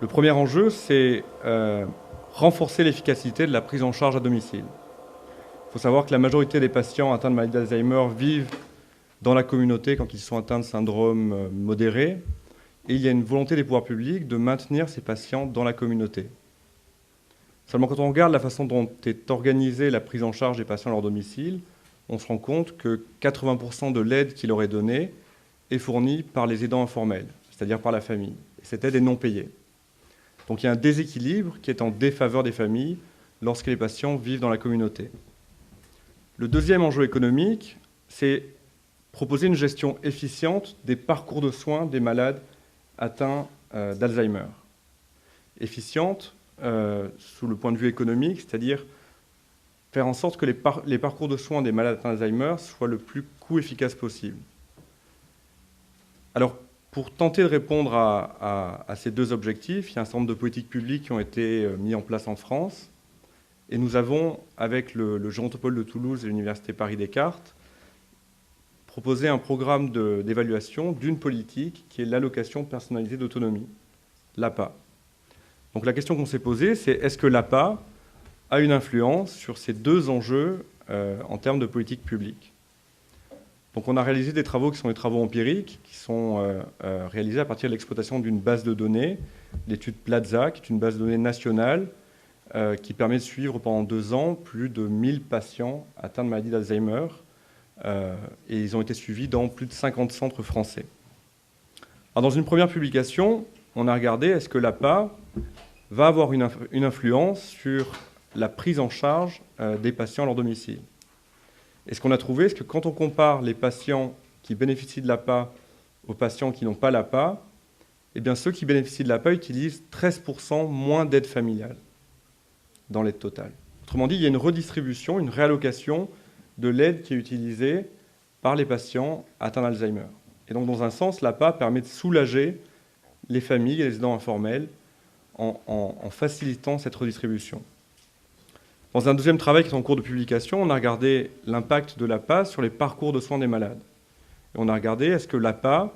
Le premier enjeu, c'est renforcer l'efficacité de la prise en charge à domicile. Il faut savoir que la majorité des patients atteints de maladie d'Alzheimer vivent dans la communauté quand ils sont atteints de syndrome modéré. Et il y a une volonté des pouvoirs publics de maintenir ces patients dans la communauté. Seulement, quand on regarde la façon dont est organisée la prise en charge des patients à leur domicile, on se rend compte que 80% de l'aide qui leur est donnée est fournie par les aidants informels, c'est-à-dire par la famille. Et cette aide est non payée. Donc il y a un déséquilibre qui est en défaveur des familles lorsque les patients vivent dans la communauté. Le deuxième enjeu économique, c'est proposer une gestion efficiente des parcours de soins des malades atteints d'Alzheimer. Efficiente sous le point de vue économique, c'est-à-dire faire en sorte que les parcours de soins des malades atteints d'Alzheimer soient le plus coût efficace possible. Alors, pour tenter de répondre à ces deux objectifs, il y a un certain nombre de politiques publiques qui ont été mises en place en France. Et nous avons, avec le Gérontopole de Toulouse et l'Université Paris-Descartes, proposé un programme d'évaluation d'une politique qui est l'allocation personnalisée d'autonomie, l'APA. Donc la question qu'on s'est posée, c'est est-ce que l'APA a une influence sur ces deux enjeux en termes de politique publique? Donc on a réalisé des travaux qui sont des travaux empiriques, qui sont réalisés à partir de l'exploitation d'une base de données, l'étude PLATSA, qui est une base de données nationale, qui permet de suivre pendant 2 ans plus de 1000 patients atteints de maladie d'Alzheimer, et ils ont été suivis dans plus de 50 centres français. Alors dans une première publication, on a regardé est-ce que l'APA va avoir une influence sur la prise en charge des patients à leur domicile. Et ce qu'on a trouvé, c'est que quand on compare les patients qui bénéficient de l'APA aux patients qui n'ont pas l'APA, eh bien ceux qui bénéficient de l'APA utilisent 13% moins d'aide familiale dans l'aide totale. Autrement dit, il y a une redistribution, une réallocation de l'aide qui est utilisée par les patients atteints d'Alzheimer. Et donc, dans un sens, l'APA permet de soulager les familles et les aidants informels en facilitant cette redistribution. Dans un deuxième travail qui est en cours de publication, on a regardé l'impact de l'APA sur les parcours de soins des malades. Et on a regardé est-ce que l'APA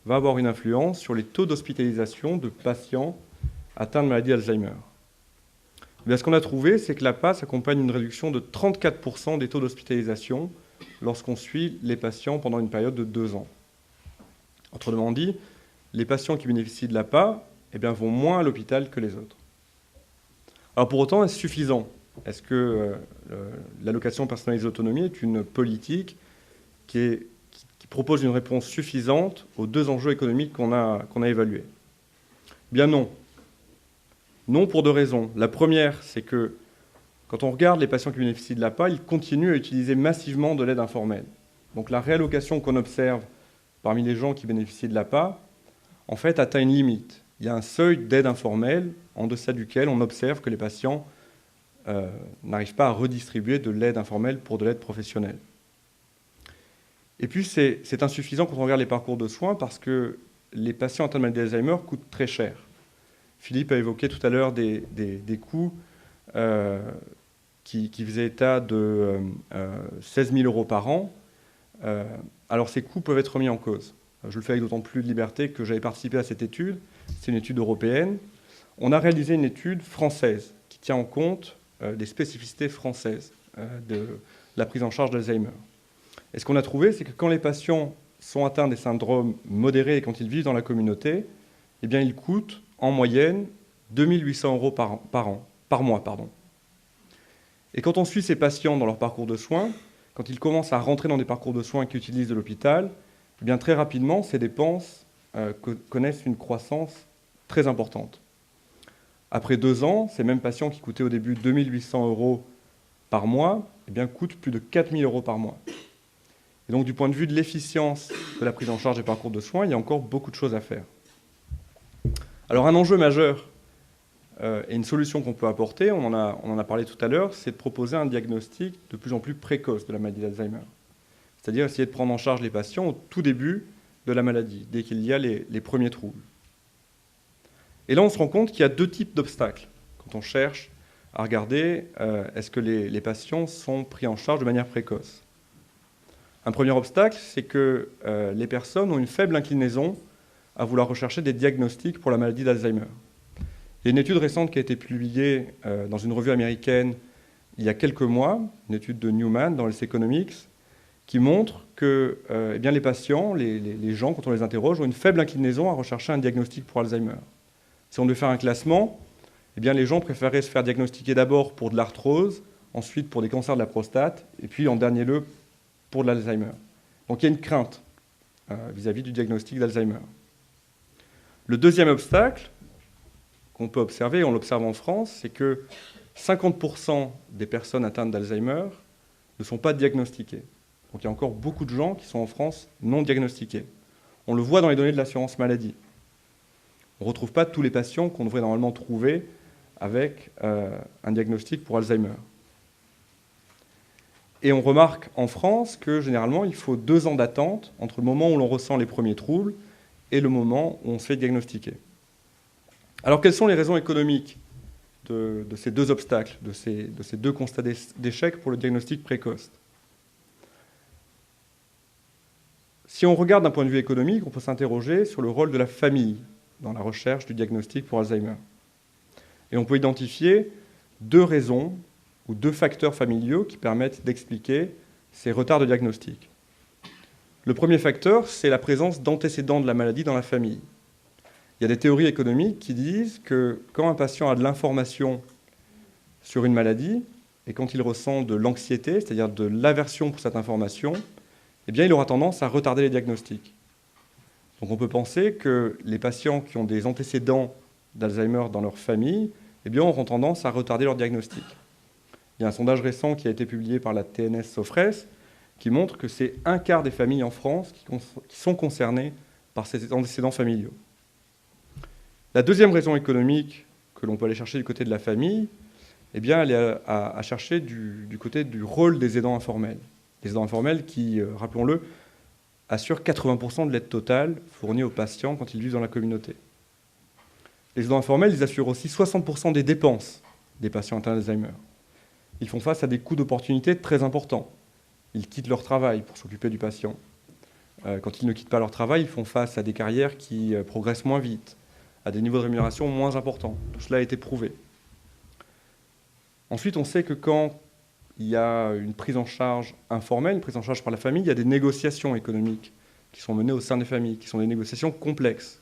va avoir une influence sur les taux d'hospitalisation de patients atteints de maladie d'Alzheimer. Ce qu'on a trouvé, c'est que l'APA s'accompagne d'une réduction de 34% des taux d'hospitalisation lorsqu'on suit les patients pendant une période de 2 ans. Autrement dit, les patients qui bénéficient de l'APA vont moins à l'hôpital que les autres. Alors pour autant, est-ce suffisant? Est-ce que l'allocation personnalisée d'autonomie est une politique qui propose une réponse suffisante aux deux enjeux économiques qu'on a évalués? Bien non. Non pour 2 raisons. La première, c'est que quand on regarde les patients qui bénéficient de l'APA, ils continuent à utiliser massivement de l'aide informelle. Donc la réallocation qu'on observe parmi les gens qui bénéficient de l'APA, en fait, atteint une limite. Il y a un seuil d'aide informelle en deçà duquel on observe que les patients n'arrivent pas à redistribuer de l'aide informelle pour de l'aide professionnelle. Et puis, c'est insuffisant quand on regarde les parcours de soins parce que les patients atteints de maladie d'Alzheimer coûtent très cher. Philippe a évoqué tout à l'heure des coûts qui faisaient état de 16 000 € par an. Alors ces coûts peuvent être remis en cause. Je le fais avec d'autant plus de liberté que j'avais participé à cette étude. C'est une étude européenne. On a réalisé une étude française qui tient en compte des spécificités françaises de la prise en charge d'Alzheimer. Et ce qu'on a trouvé, c'est que quand les patients sont atteints des syndromes modérés et quand ils vivent dans la communauté, eh bien, ils coûtent en moyenne 2 800 € par mois. Et quand on suit ces patients dans leur parcours de soins, quand ils commencent à rentrer dans des parcours de soins qui utilisent de l'hôpital, eh bien, très rapidement, ces dépenses connaissent une croissance très importante. Après 2 ans, ces mêmes patients qui coûtaient au début 2 800 € par mois, eh bien, coûtent plus de 4 000 € par mois. Et donc, du point de vue de l'efficience de la prise en charge des parcours de soins, il y a encore beaucoup de choses à faire. Alors, un enjeu majeur et une solution qu'on peut apporter, on en a parlé tout à l'heure, c'est de proposer un diagnostic de plus en plus précoce de la maladie d'Alzheimer. C'est-à-dire essayer de prendre en charge les patients au tout début de la maladie, dès qu'il y a les premiers troubles. Et là, on se rend compte qu'il y a 2 types d'obstacles quand on cherche à regarder est-ce que les patients sont pris en charge de manière précoce. Un premier obstacle, c'est que les personnes ont une faible inclinaison à vouloir rechercher des diagnostics pour la maladie d'Alzheimer. Il y a une étude récente qui a été publiée dans une revue américaine il y a quelques mois, une étude de Newman dans Health Economics, qui montre que eh bien, les patients, les gens, quand on les interroge, ont une faible inclinaison à rechercher un diagnostic pour Alzheimer. Si on devait faire un classement, eh bien, les gens préféraient se faire diagnostiquer d'abord pour de l'arthrose, ensuite pour des cancers de la prostate, et puis en dernier lieu pour de l'Alzheimer. Donc il y a une crainte vis-à-vis du diagnostic d'Alzheimer. Le deuxième obstacle qu'on peut observer, et on l'observe en France, c'est que 50% des personnes atteintes d'Alzheimer ne sont pas diagnostiquées. Donc il y a encore beaucoup de gens qui sont en France non diagnostiqués. On le voit dans les données de l'assurance maladie. On ne retrouve pas tous les patients qu'on devrait normalement trouver avec un diagnostic pour Alzheimer. Et on remarque en France que généralement, il faut 2 ans d'attente entre le moment où l'on ressent les premiers troubles et le moment où on se fait diagnostiquer. Alors, quelles sont les raisons économiques de ces 2 obstacles, de ces 2 constats d'échec pour le diagnostic précoce? Si on regarde d'un point de vue économique, on peut s'interroger sur le rôle de la famille dans la recherche du diagnostic pour Alzheimer. Et on peut identifier 2 raisons ou 2 facteurs familiaux qui permettent d'expliquer ces retards de diagnostic. Le premier facteur, c'est la présence d'antécédents de la maladie dans la famille. Il y a des théories économiques qui disent que quand un patient a de l'information sur une maladie et quand il ressent de l'anxiété, c'est-à-dire de l'aversion pour cette information, eh bien, il aura tendance à retarder les diagnostics. Donc on peut penser que les patients qui ont des antécédents d'Alzheimer dans leur famille, eh bien, auront tendance à retarder leur diagnostic. Il y a un sondage récent qui a été publié par la TNS Sofres qui montre que c'est 1/4 des familles en France qui sont concernées par ces antécédents familiaux. La deuxième raison économique que l'on peut aller chercher du côté de la famille, eh bien, elle est à chercher du côté du rôle des aidants informels. Les aidants informels qui, rappelons-le, assurent 80% de l'aide totale fournie aux patients quand ils vivent dans la communauté. Les aidants informels, ils assurent aussi 60% des dépenses des patients atteints d'Alzheimer. Ils font face à des coûts d'opportunité très importants. Ils quittent leur travail pour s'occuper du patient. Quand ils ne quittent pas leur travail, ils font face à des carrières qui progressent moins vite, à des niveaux de rémunération moins importants. Tout cela a été prouvé. Ensuite, on sait que quand il y a une prise en charge informelle, une prise en charge par la famille, il y a des négociations économiques qui sont menées au sein des familles, qui sont des négociations complexes,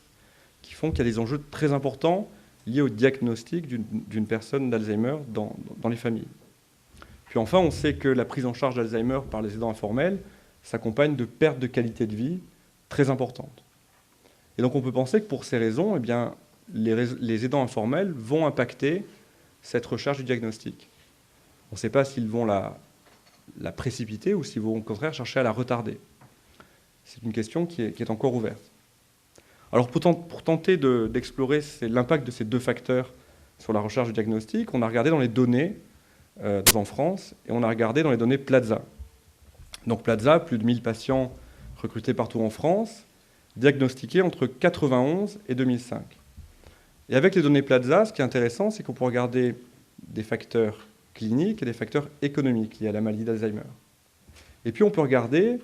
qui font qu'il y a des enjeux très importants liés au diagnostic d'une personne d'Alzheimer dans les familles. Puis enfin, on sait que la prise en charge d'Alzheimer par les aidants informels s'accompagne de pertes de qualité de vie très importantes. Et donc on peut penser que pour ces raisons, eh bien, les aidants informels vont impacter cette recherche du diagnostic. On ne sait pas s'ils vont la précipiter ou s'ils vont au contraire chercher à la retarder. C'est une question qui est encore ouverte. Alors pour tenter d'explorer l'impact de ces 2 facteurs sur la recherche du diagnostic, on a regardé dans les données en France et on a regardé dans les données Plaza. Donc Plaza, plus de 1000 patients recrutés partout en France, diagnostiqués entre 1991 et 2005. Et avec les données Plaza, ce qui est intéressant, c'est qu'on peut regarder des facteurs cliniques et des facteurs économiques liés à la maladie d'Alzheimer. Et puis on peut regarder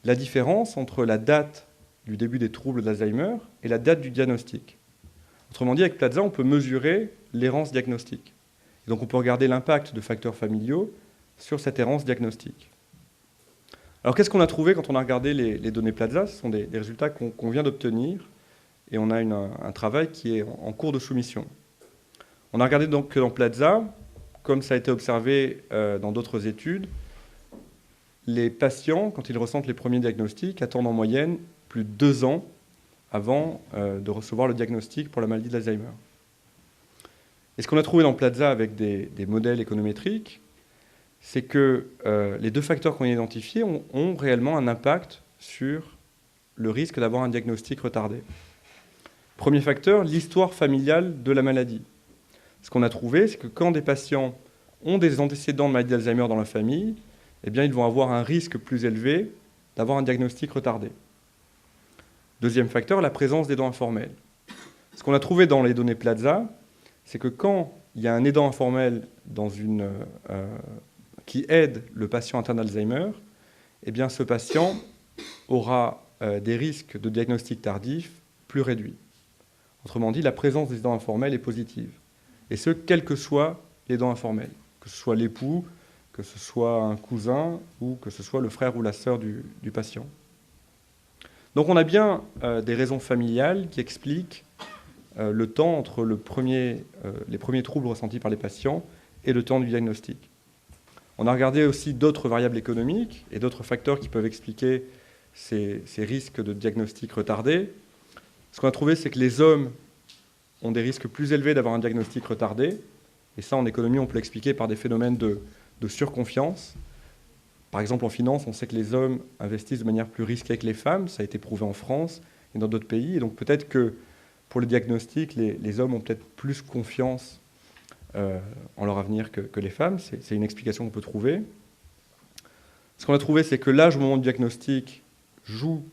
la différence entre la date du début des troubles d'Alzheimer et la date du diagnostic. Autrement dit, avec Plaza, on peut mesurer l'errance diagnostique. Et donc on peut regarder l'impact de facteurs familiaux sur cette errance diagnostique. Alors qu'est-ce qu'on a trouvé quand on a regardé les données Plaza? Ce sont des résultats qu'on vient d'obtenir et on a un travail qui est en cours de soumission. On a regardé donc que dans Plaza, comme ça a été observé dans d'autres études, les patients, quand ils ressentent les premiers diagnostics, attendent en moyenne plus de 2 ans avant de recevoir le diagnostic pour la maladie d'Alzheimer. Et ce qu'on a trouvé dans Plaza avec des modèles économétriques, c'est que les 2 facteurs qu'on a identifiés ont réellement un impact sur le risque d'avoir un diagnostic retardé. Premier facteur, l'histoire familiale de la maladie. Ce qu'on a trouvé, c'est que quand des patients ont des antécédents de maladie d'Alzheimer dans la famille, eh bien, ils vont avoir un risque plus élevé d'avoir un diagnostic retardé. Deuxième facteur, la présence d'aidants informels. Ce qu'on a trouvé dans les données Plaza, c'est que quand il y a un aidant informel qui aide le patient atteint d'Alzheimer, eh bien, ce patient aura des risques de diagnostic tardif plus réduits. Autrement dit, la présence des aidants informels est positive. et ce, quels que soient les aidants informels, que ce soit l'époux, que ce soit un cousin ou que ce soit le frère ou la sœur du patient. Donc on a bien des raisons familiales qui expliquent le temps entre les premiers troubles ressentis par les patients et le temps du diagnostic. On a regardé aussi d'autres variables économiques et d'autres facteurs qui peuvent expliquer ces risques de diagnostic retardé. Ce qu'on a trouvé, c'est que les hommes ont des risques plus élevés d'avoir un diagnostic retardé. Et ça, en économie, on peut l'expliquer par des phénomènes de surconfiance. Par exemple, en finance, on sait que les hommes investissent de manière plus risquée que les femmes. Ça a été prouvé en France et dans d'autres pays. Et donc peut-être que pour le diagnostic, les hommes ont peut-être plus confiance en leur avenir que les femmes. C'est une explication qu'on peut trouver. Ce qu'on a trouvé, c'est que l'âge au moment du diagnostic joue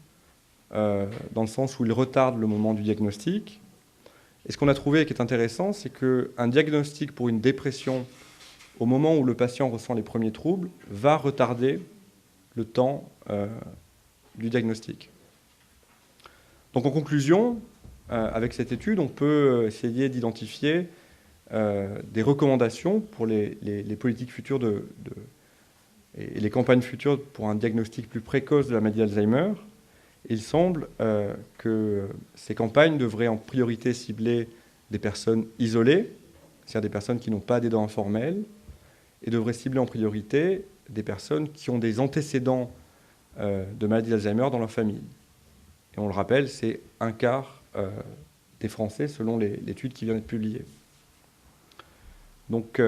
dans le sens où il retarde le moment du diagnostic. Et ce qu'on a trouvé qui est intéressant, c'est qu'un diagnostic pour une dépression au moment où le patient ressent les premiers troubles va retarder le temps du diagnostic. Donc en conclusion, avec cette étude, on peut essayer d'identifier des recommandations pour les politiques futures et les campagnes futures pour un diagnostic plus précoce de la maladie d'Alzheimer. Il semble que ces campagnes devraient en priorité cibler des personnes isolées, c'est-à-dire des personnes qui n'ont pas d'aidants informels, et devraient cibler en priorité des personnes qui ont des antécédents de maladie d'Alzheimer dans leur famille. Et on le rappelle, c'est un quart des Français selon l'étude qui vient d'être publiée. Donc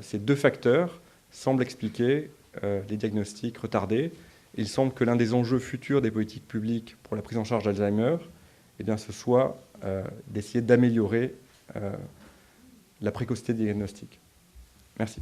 ces deux facteurs semblent expliquer les diagnostics retardés. Il semble que l'un des enjeux futurs des politiques publiques pour la prise en charge d'Alzheimer, eh bien, ce soit d'essayer d'améliorer la précocité des diagnostics. Merci.